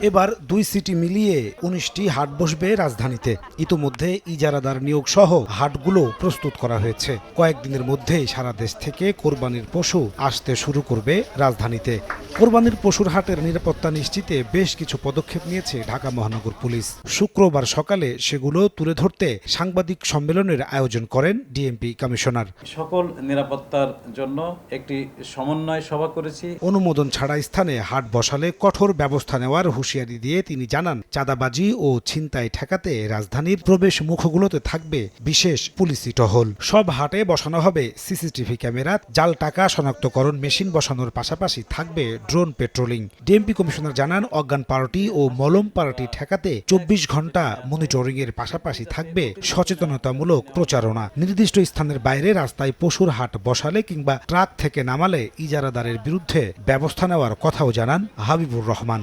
এবার 2 সিটি মিলিয়ে 19টি হাট বসবে রাজধানীতে। ইতোমধ্যে ইজারাদার নিয়োগ সহ হাটগুলো প্রস্তুত করা হয়েছে। কয়েকদিনের মধ্যেই সারা দেশ থেকে কোরবানির পশু আসতে শুরু করবে রাজধানীতে। কোরবানির পশুর হাটের নিরাপত্তা নিশ্চিতে বেশ কিছু পদক্ষেপ নিয়েছে ঢাকা মহানগর পুলিশ। শুক্রবার সকালে সেগুলো তুলে ধরতে সাংবাদিক সম্মেলনের আয়োজন করেন ডিএমপি কমিশনার। সকল নিরাপত্তার জন্য একটি সমন্বয় সভা করেছি। অনুমোদন ছাড়া স্থানে হাট বসালে কঠোর ব্যবস্থা নেওয়ার হুঁশিয়ারি দিয়ে তিনি জানান, চাঁদাবাজি ও ছিনতাই ঠেকাতে রাজধানীর প্রবেশ মুখগুলোতে থাকবে বিশেষ পুলিশি টহল। সব হাটে বসানো হবে সিসিটিভি ক্যামেরা, জাল টাকা শনাক্তকরণ মেশিন বসানোর পাশাপাশি থাকবে ড্রোন পেট্রোলিং। ডিএমপি কমিশনার জানান, অজ্ঞান পার্টি ও মলম পার্টি ঠেকাতে 24 ঘন্টা মনিটরিং এর পাশাপাশি থাকবে সচেতনতামূলক প্রচারণা। নির্দিষ্ট স্থানের বাইরে রাস্তায় পশুর হাট বসালে কিংবা ট্রাক থেকে নামালে ইজারাদারের বিরুদ্ধে ব্যবস্থা নেওয়ার কথাও জানান হাবিবুর রহমান।